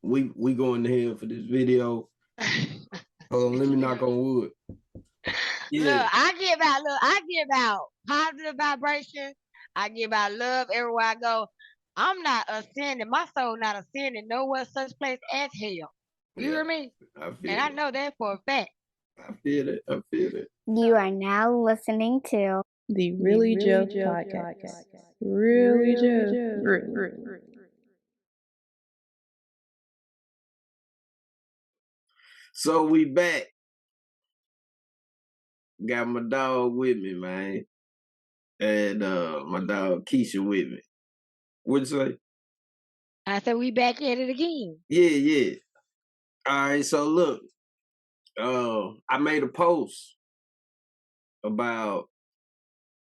we going to hell for this video. Hold on, let me knock on wood. Yeah. I give out positive vibrations. I give out love everywhere I go. I'm not ascending. My soul not ascending nowhere such place as hell. You hear me? And I know that for a fact. I feel it. You are now listening to the Really Joe podcast. Really Joe. So we back. Got my dog with me, man. And my dog Keisha with me. What'd you say? I said we back at it again. Yeah. All right, so look. I made a post about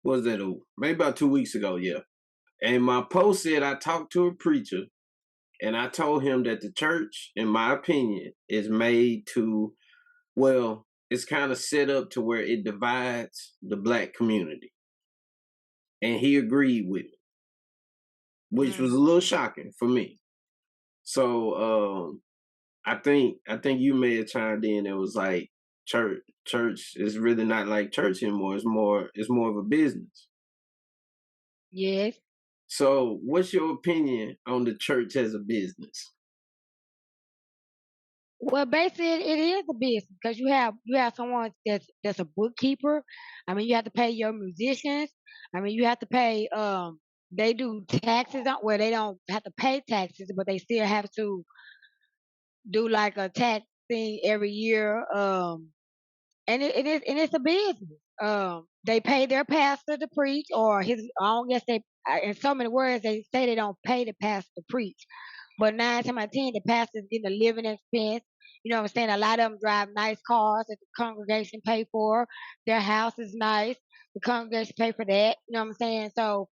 maybe about 2 weeks ago, yeah. And my post said I talked to a preacher and I told him that the church, in my opinion, is made to, well, it's kind of set up to where it divides the black community. And he agreed with me, which was a little shocking for me. So I think you may have chimed in. It was like church is really not like church anymore. It's more of a business. Yes. So what's your opinion on the church as a business? Well, basically, it is a business because you have someone that's a bookkeeper. I mean, you have to pay your musicians. I mean, you have to pay. They do taxes on where they don't have to pay taxes, but they still have to do like a tax thing every year. And it's a business. They pay their pastor to preach, or his. I don't guess they. In so many words, they say they don't pay the pastor to preach, but 9 times out of 10, the pastor's getting a living expense. You know what I'm saying? A lot of them drive nice cars that the congregation pay for. Their house is nice. The congregation pay for that. You know what I'm saying? So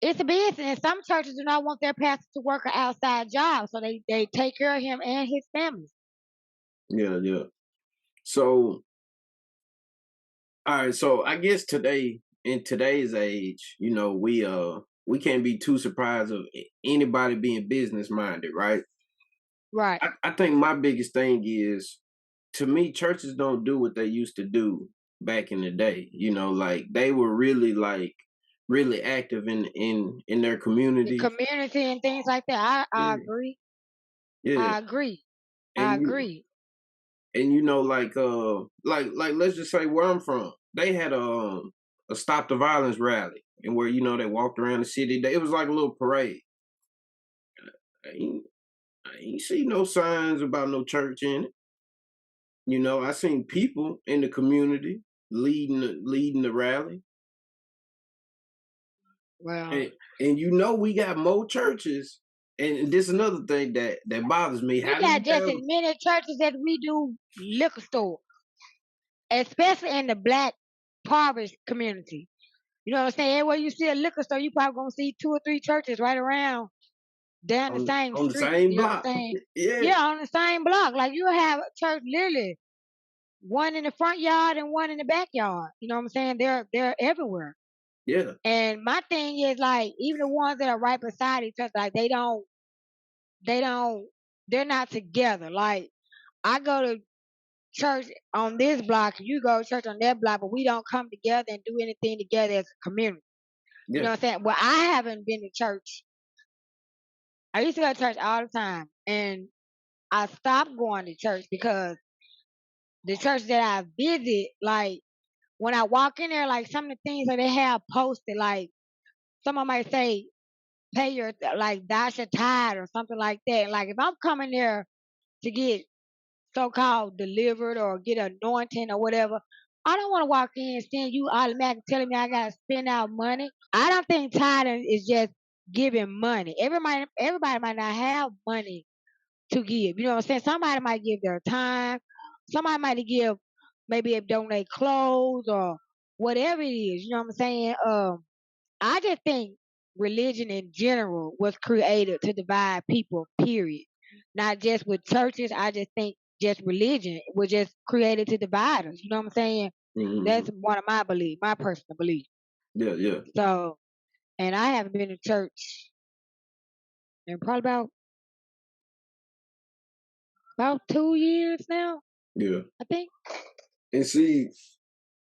it's a business. And some churches do not want their pastor to work an outside job, so they take care of him and his family. Yeah. So, all right. So I guess in today's age, you know, we can't be too surprised of anybody being business minded, right? Right. I think my biggest thing is, to me, churches don't do what they used to do back in the day. You know, like they were really active in their community. The community and things like that. I agree. Yeah. I agree. And I agree. And you know, like let's just say where I'm from, they had a Stop the Violence rally, and where, you know, they walked around the city. It was like a little parade. I ain't see no signs about no church in it. You know, I seen people in the community leading the rally. Well, and you know, we got more churches, and this is another thing that bothers me. We got just as many churches as we do liquor stores, especially in the black impoverished community. You know what I'm saying? Everywhere you see a liquor store, you probably gonna see 2 or 3 churches right around down the same on street. the same you know block. what I'm saying? Yeah, on the same block. Like you have a church literally one in the front yard and one in the backyard. You know what I'm saying? They're everywhere. Yeah. And my thing is, like, even the ones that are right beside each other, like they're not together. Like I go to church on this block, you go to church on that block, but we don't come together and do anything together as a community. Yeah. You know what I'm saying? Well, I haven't been to church. I used to go to church all the time, and I stopped going to church because the church that I visit, like when I walk in there, like some of the things that they have posted, like someone might say, pay your, like, dash your tithe or something like that. Like if I'm coming there to get so-called delivered or get anointing or whatever, I don't want to walk in and seeing you automatically telling me I gotta spend out money. I don't think tithing is just giving money. Everybody might not have money to give. You know what I'm saying? Somebody might give their time. Somebody might give, maybe donate clothes or whatever it is. You know what I'm saying? I just think religion in general was created to divide people, period. Not just with churches. I just think just religion was just created to divide us. You know what I'm saying? Mm-hmm. That's one of my beliefs, my personal belief. Yeah. So, and I haven't been to church in probably about about 2 years now, Yeah. I think. And see,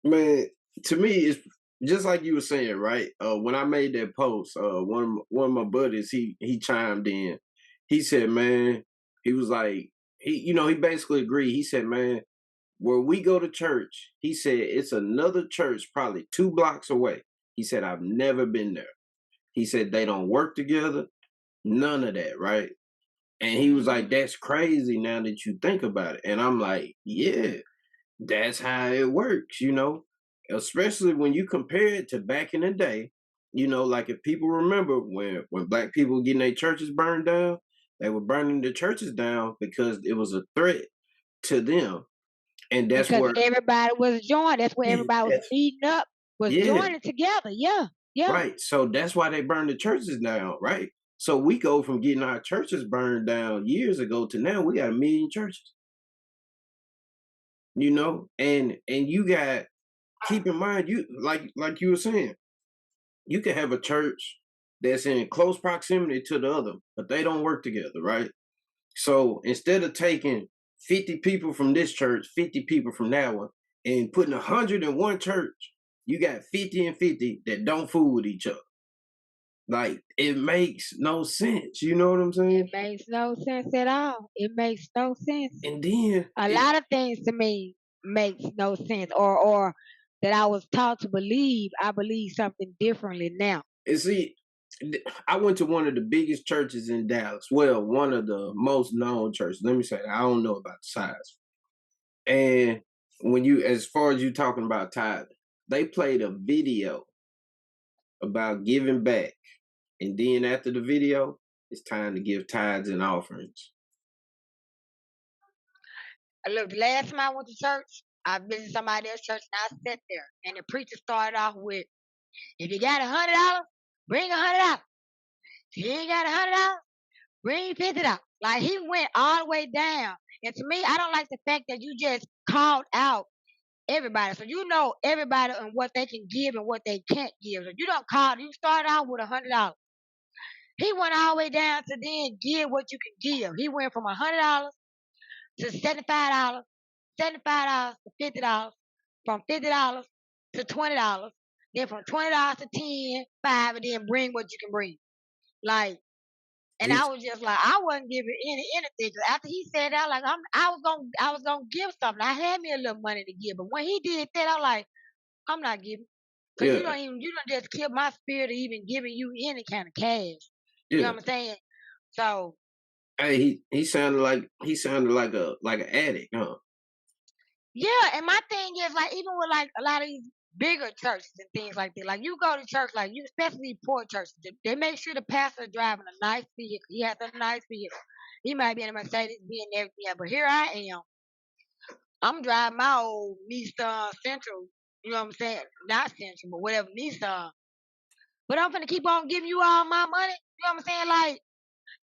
man, to me, it's just like you were saying, right? When I made that post, one of my buddies, he chimed in. He said, man, he was like, he basically agreed. He said, man, where we go to church, he said it's another church probably 2 blocks away. He said, I've never been there. He said they don't work together, none of that, right? And he was like, that's crazy now that you think about it. And I'm like, yeah, that's how it works, especially when you compare it to back in the day. Like if people remember when black people were getting their churches burned down, they were burning the churches down because it was a threat to them. And that's Because where, everybody was joined. That's where yeah, everybody was meeting up, was yeah, joining together. Yeah, yeah. right. So that's why they burned the churches down, right? So we go from getting our churches burned down years ago to now we got 1 million churches, and you got, keep in mind, you like you were saying, you can have a church that's in close proximity to the other, but they don't work together, right? So instead of taking 50 people from this church, 50 people from that one, and putting 100 in one church, you got 50 and 50 that don't fool with each other. Like, it makes no sense. You know what I'm saying? It makes no sense at all. It makes no sense. And then A lot of things to me makes no sense, or that I was taught to believe. I believe something differently now. and see, I went to one of the biggest churches in Dallas. Well, one of the most known churches. Let me say that. I don't know about the size. And as far as you talking about tithing, they played a video about giving back. And then after the video, it's time to give tithes and offerings. Look, the last time I went to church, I visited somebody else's church and I sat there, and the preacher started off with, "If you got $100, bring $100. If you ain't got $100, bring $50." Like, he went all the way down. And to me, I don't like the fact that you just called out everybody. So you know everybody and what they can give and what they can't give. So you don't call. You start out with $100. He went all the way down to then give what you can give. He went from $100 to $75, $75 to $50, from $50 to $20, then from $20 to 10, 5, and then bring what you can bring. Like, and I It's, was just like, I wasn't giving anything. 'Cause after he said that, like, I was gonna give something. I had me a little money to give, but when he did that, I was like, I'm not giving. Cause yeah, you don't just kill my spirit of even giving you any kind of cash. You know yeah. what I'm saying? So Hey, he sounded like an addict, huh? yeah, and my thing is, like, even with like a lot of these bigger churches and things like that, like you go to church, like you, especially poor churches, they make sure the pastor driving a nice vehicle. He has a nice vehicle. He might be in a Mercedes Benz and everything, but here I am. I'm driving my old Nissan Central. You know what I'm saying? Not Central, but whatever Nissan. But I'm gonna keep on giving you all my money. You know what I'm saying? Like,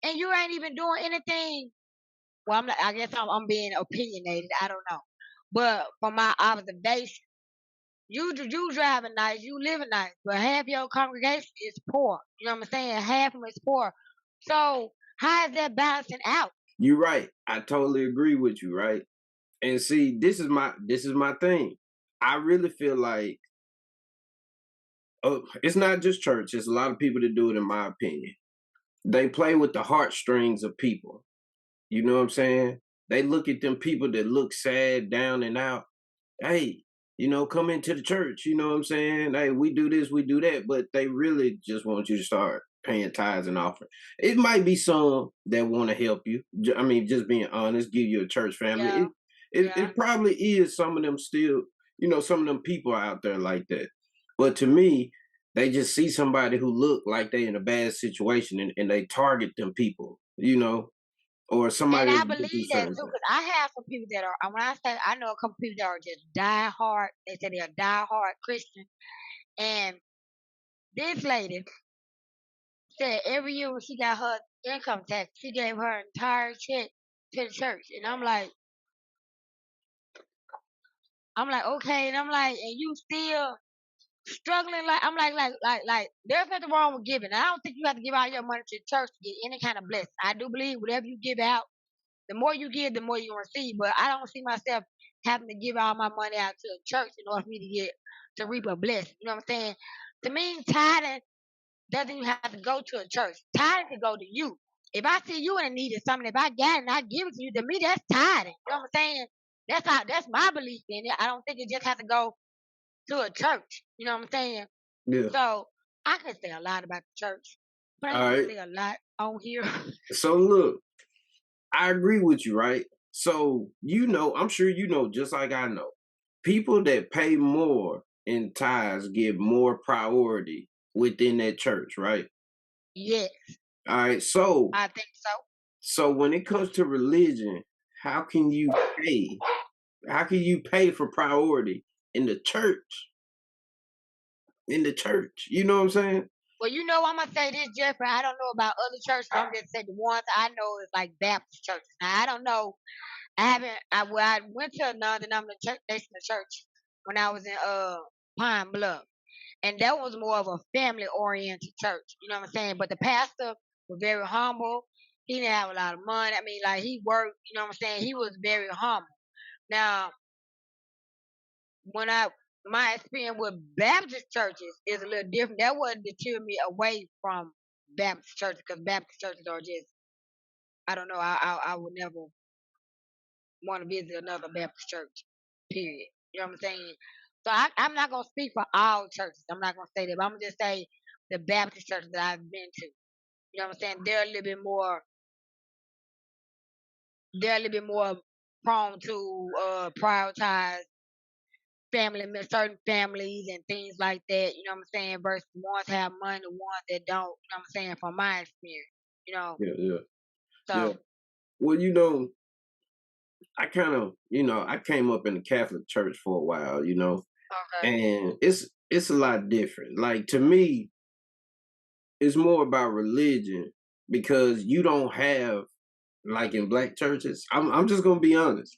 and you ain't even doing anything. Well, I'm not, I guess I'm being opinionated. I don't know. But from my observation, you driving nice, you living nice, but half your congregation is poor. You know what I'm saying? Half of them is poor. So how is that balancing out? You're right. I totally agree with you, right? And see, this is my thing. I really feel like, it's not just church. It's a lot of people that do it, in my opinion. They play with the heartstrings of people. You know what I'm saying? They look at them people that look sad, down and out. Hey, come into the church. You know what I'm saying? Hey, we do this, we do that. But they really just want you to start paying tithes and offering. It might be some that want to help you. I mean, just being honest, give you a church family. Yeah, It probably is some of them still, some of them people out there like that. But to me, they just see somebody who look like they in a bad situation, and they target them people, or and somebody I that's been through believe that certain too, things. because I have some people that are. When I say I know a couple people that are just die hard. They say they're die hard Christian, and this lady said every year when she got her income tax, she gave her entire check to the church, and I'm like, okay, and I'm like, and you still struggling? Like, I'm like, there's nothing wrong with giving. I don't think you have to give out your money to the church to get any kind of blessing. I do believe whatever you give out, The more you give, the more you receive. But I don't see myself having to give all my money out to a church in order for me to reap a blessing. You know what I'm saying? To me, tithing doesn't even have to go to a church. Tithing can go to you. If I see you in need of something, if I got it and I give it to you, to me that's tithing. You know what I'm saying? That's my belief in it. I don't think it just has to go to a church. You know what I'm saying? Yeah. So I could say a lot about the church, but I All ain't gonna right. say a lot on here. So look, I agree with you, right? So I'm sure you know, just like I know, people that pay more in tithes get more priority within that church, right? Yes, All right. So I think so. so when it comes to religion, how can you pay? How can you pay for priority in the church? In the church, you know what I'm saying? Well, I'm gonna say this, Jeffrey. I don't know about other churches. I'm just saying the ones I know is like Baptist churches. Now I don't know. I haven't. I went to a non-denominational church when I was in Pine Bluff, and that was more of a family-oriented church. You know what I'm saying? But the pastor was very humble. He didn't have a lot of money. I mean, like he worked. You know what I'm saying? He was very humble. Now, when my experience with Baptist churches is a little different. That wouldn't deter me away from Baptist churches because Baptist churches are just I don't know. I would never want to visit another Baptist church. Period. You know what I'm saying? So I'm not gonna speak for all churches. I'm not gonna say that. But I'm gonna just say the Baptist churches that I've been to. You know what I'm saying? They're a little bit more. They're a little bit more prone to prioritize certain families and things like that, you know what I'm saying, versus the ones that have money, the ones that don't, you know what I'm saying, from my experience, you know. Yeah, yeah, yeah. So Well, I kind of, I came up in the Catholic Church for a while, okay. and it's a lot different. Like to me, it's more about religion because you don't have like in black churches. I'm just gonna be honest.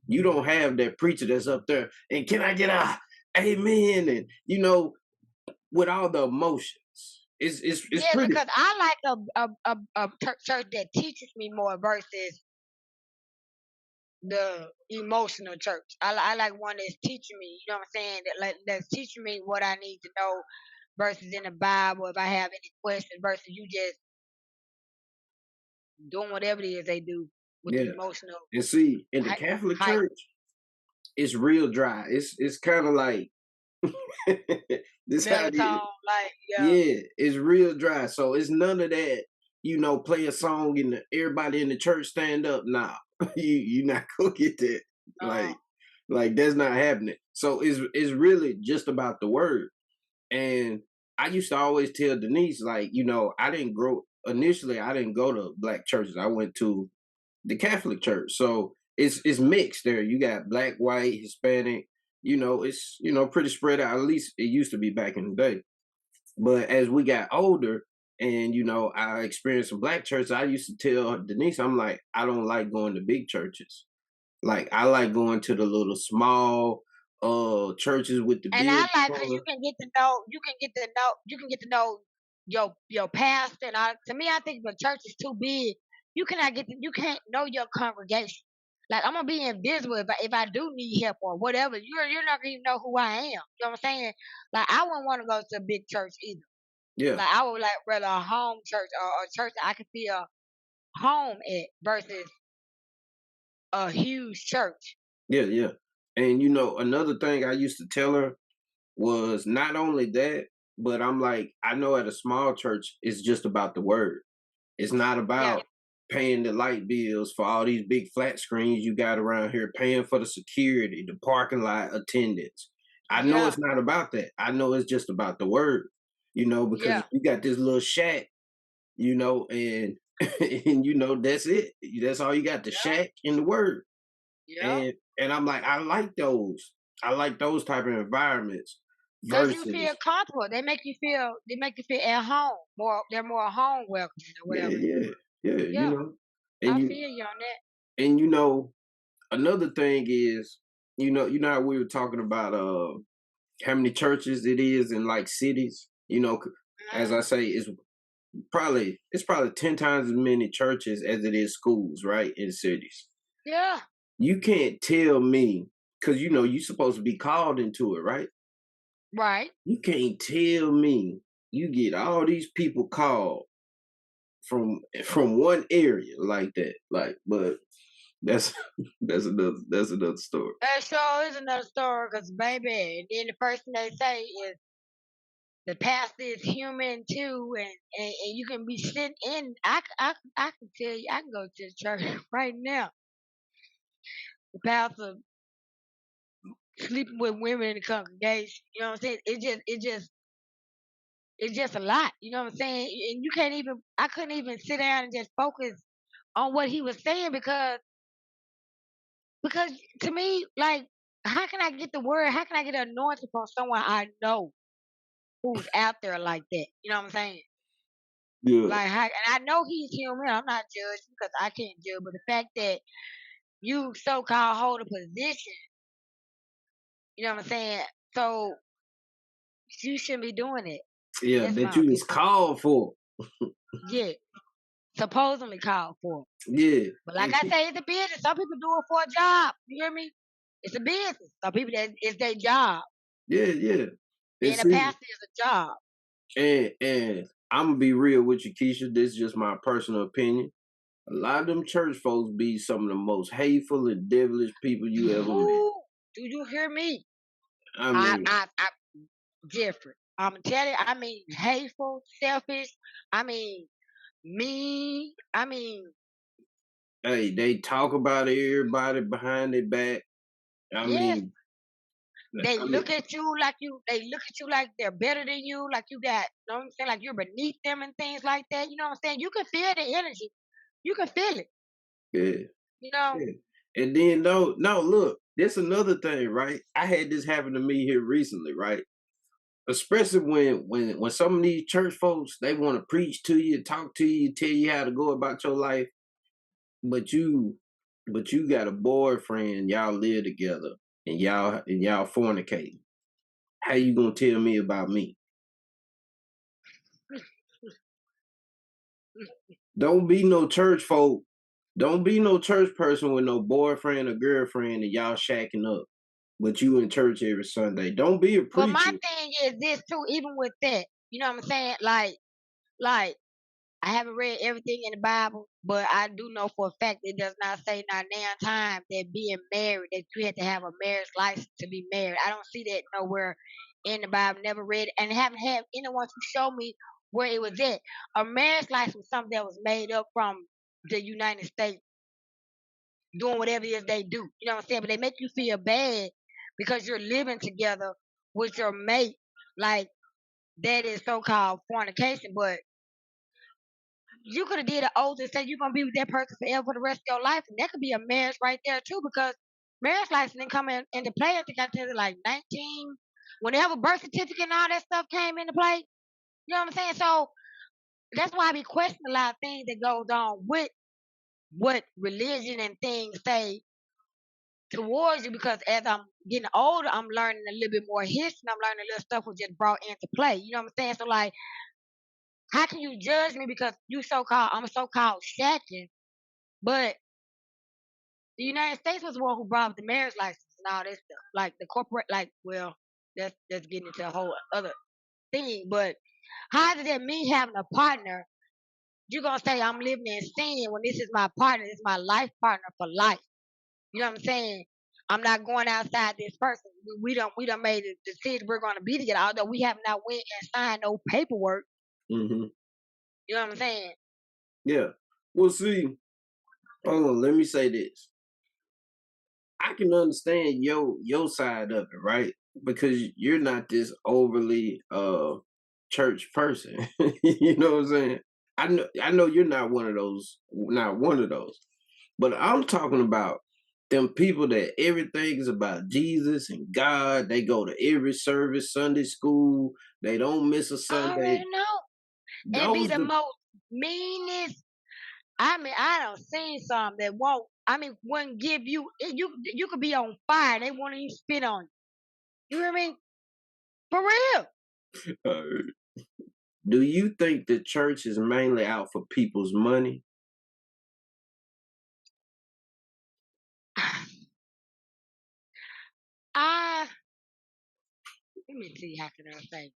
You don't have that preacher that's up there and can I get a amen and with all the emotions. It's Yeah, pretty. because I like a church that teaches me more versus the emotional church. I like one that's teaching me, you know what I'm saying, that's teaching me what I need to know versus in the Bible if I have any questions versus you just doing whatever it is they do with the Yeah. emotional And see, in the Catholic hype. Church, it's real dry. It's kind of like this how it is. Melatonin, like, yeah. Yeah, it's real dry. So it's none of that. Play a song and everybody in the church stand up. Nah, you not gonna get that. Uh, Like that's not happening. So it's really just about the word. And I used to always tell Denise, like, I didn't grow initially. I didn't go to black churches. I went to the Catholic Church. So it's mixed there. You got black, white, Hispanic. It's pretty spread out. At least it used to be back in the day. But as we got older, and I experienced some black churches, I used to tell Denise, I'm like, I don't like going to big churches. Like I like going to the little small churches with the and I big like because corner. you can get to know your pastor. And to me, I think the church is too big. You can't know your congregation. Like I'm gonna be invisible if I do need help or whatever. You're not gonna even know who I am. You know what I'm saying? Like I wouldn't want to go to a big church either. Yeah, Like I would like rather a home church or a church that I can feel home at versus a huge church. yeah, yeah. And another thing I used to tell her was not only that, but I'm like, I know at a small church, it's just about the word. It's not Yeah, about paying the light bills for all these big flat screens you got around here, paying for the security, the parking lot attendance. I know yeah, it's not about that. I know it's just about the word, because yeah, you got this little shack, and and that's it. That's all you got, the yeah, shack and the word. yeah. And I'm like, I like those. I like those type of environments Cause you feel versus comfortable. They make you feel at home. They're more home welcoming or yeah, whatever. yeah, yeah, Yeah, and I you feel you on that. and another thing is, how we were talking about how many churches it is in like cities. As Mhm. I say, is it's probably 10 times as many churches as it is schools, right? In cities. Yeah. You can't tell me, because you're supposed to be called into it, right? Right. You can't tell me you get all these people called from one area like that. Like, but that's that's another story. That sure is another story, because baby, then the first thing they say is the pastor is human too, and you can be sitting in. I can tell you, I can go to the church right now. The pastor sleeping with women in the congregation. You know what I'm saying? It's just a lot. You know what I'm saying? And you can't even. I couldn't even sit down and just focus on what he was saying because to me, like, how can I get the word? How can I get anointed from someone I know who's out there like that? You know what I'm saying? Yeah, Like, how, and I know he's human. I'm not judging because I can't judge. But the fact that you so-called hold a position, you know what I'm saying? So you shouldn't be doing it. yeah, That's that my you was opinion. called for. Yeah, supposedly called for. Yeah, But like I say, it's a business. Some people do it for a job. You hear me? It's a business. Some people that it's their job. yeah. And Being a see, pastor is a job. and I'm gonna be real with you, Keisha. This is just my personal opinion. A lot of them church folks be some of the most hateful and devilish people you ever met. Ooh, do you hear me? I mean, I different. I'm telling you, I mean hateful, selfish. I mean mean. I mean, hey, they talk about everybody behind their back. I yes. mean, They I mean, look at you like they look at you like they're better than you, like you got, you know what I'm saying, like you're beneath them and things like that. You know what I'm saying? You can feel the energy. You can feel it. yeah, You know? yeah. And then no, look, this another thing, right? I had this happen to me here recently, right? Especially when some of these church folks they want to preach to you, talk to you, tell you how to go about your life, but you got a boyfriend, y'all live together, and y'all fornicating. How you gonna tell me about me? Don't be no church folk. Don't be no church person with no boyfriend or girlfriend and y'all shacking up, but you in church every Sunday. Don't be a But my preacher. thing is this too, even with that, you know what I'm saying? Like I haven't read everything in the Bible, but I do know for a fact it does not say not damn time that being married that you had to have a marriage license to be married. I don't see that nowhere in the Bible. Never read it, and haven't had anyone to show me where it was at. A marriage license was something that was made up from the United States doing whatever it is they do. You know what I'm saying? But they make you feel bad because you're living together with your mate. Like that is so called fornication, but you could have did an oath and said you're gonna be with that person forever for the rest of your life, and that could be a marriage right there too, because marriage license didn't come into play. I think I tell you like 19, whenever birth certificate and all that stuff came into play. You know what I'm saying? So that's why I be questioning a lot of things that goes on with what religion and things say towards you, because as I'm getting older, I'm learning a little bit more history. And I'm learning a little stuff was just brought into play. You know what I'm saying? So like, how can you judge me because I'm so called shacking, but the United States was the one who brought up the marriage license and all that stuff. Like the corporate, like, well, that's getting into a whole other thing. But how is it that me having a partner, you gonna say I'm living in sin when this is my partner, this is my life partner for life? You know what I'm saying? I'm not going outside this person. We done made a decision we're gonna be together, although we have not went and signed no paperwork. Hmm. You know what I'm saying? Yeah. Well, see, hold on. Let me say this. I can understand your side of it, right? Because you're not this overly church person. You know what I'm saying? I know you're not one of those, not one of those. But I'm talking about them people that everything is about Jesus and God. They go to every service, Sunday school. They don't miss a I Sunday. already know. And be Those the the most meanest. I mean, I don't seen some that won't. I mean, wouldn't give you. You could be on fire. They won't even spit on you. You hear me? For real. uh, Do you think the church is mainly out for people's money? I let me see how can I say.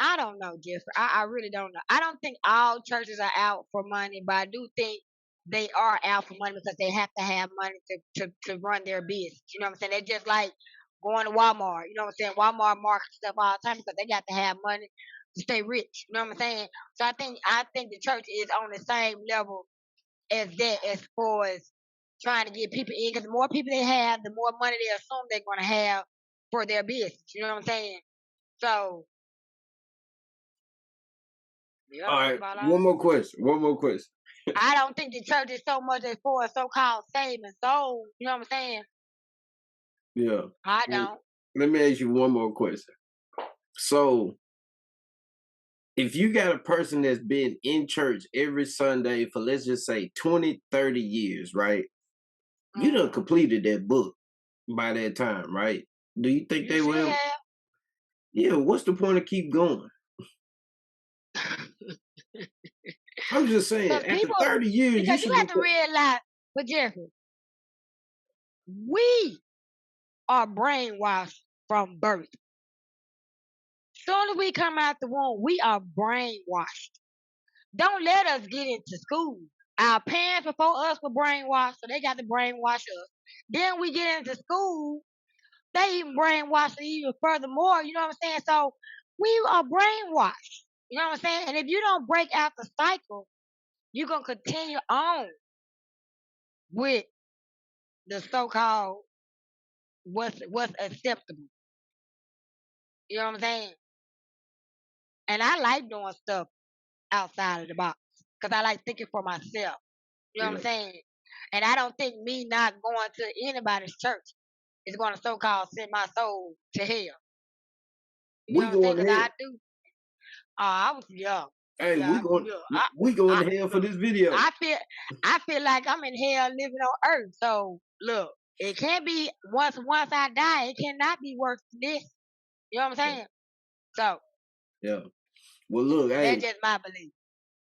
I don't know, Jeffrey. I really don't know. I don't think all churches are out for money, but I do think they are out for money because they have to have money to run their business. You know what I'm saying? They're just like going to Walmart. You know what I'm saying? Walmart markets stuff all the time because they got to have money to stay rich. You know what I'm saying? So I think the church is on the same level as that as far as trying to get people in. Because the more people they have, the more money they assume they're going to have for their business. You know what I'm saying? So yeah, All that's right, about all. one more question. One more question. I don't think the church is so much as for a so-called saving soul. You know what I'm saying? Yeah. I Well, don't. let me ask you one more question. So, if you got a person that's been in church every Sunday for, let's just say, 20, 30 years, right? You done completed that book by that time, right? Do you think You they should will? have. Yeah, what's the point of keep going? I'm just saying, Because after people, 30 years, you because you should be. have to realize, but Jeffrey, we are brainwashed from birth. Soon as we come out the womb, we are brainwashed. Don't let us get into school. Our parents before us were brainwashed, so they got to brainwash us. Then we get into school, they even brainwash it even furthermore. You know what I'm saying? So we are brainwashed. You know what I'm saying? And if you don't break out the cycle, you're gonna continue on with the so-called what's acceptable. You know what I'm saying? And I like doing stuff outside of the box because I like thinking for myself. You know what Yeah. I'm saying? And I don't think me not going to anybody's church is going to so-called send my soul to hell. You know We what I'm saying? going Because to hell. I do. I was young. Hey, Yeah, we going I to hell for look. this video. I feel like I'm in hell living on earth. So look, it can't be once I die. It cannot be worse than this. You know what I'm Yeah. saying? So Yeah. Well, look, that's hey. just my belief.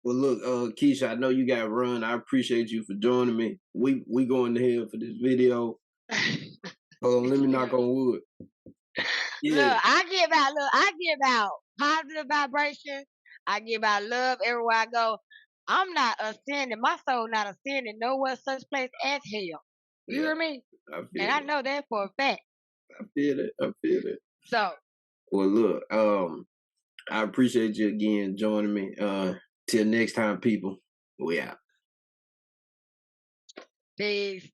Well, look, Keisha, I know you got to run. I appreciate you for joining me. We going to hell for this video. Hold on, let me knock on wood. Yeah. I give out positive vibrations. I give out love everywhere I go. I'm not ascending. My soul not ascending nowhere such place as hell. You Yeah. hear me? I feel And I it. know that for a fact. I feel it. I feel it. So Well, look, I appreciate you again joining me. Till next time, people. We out. peace.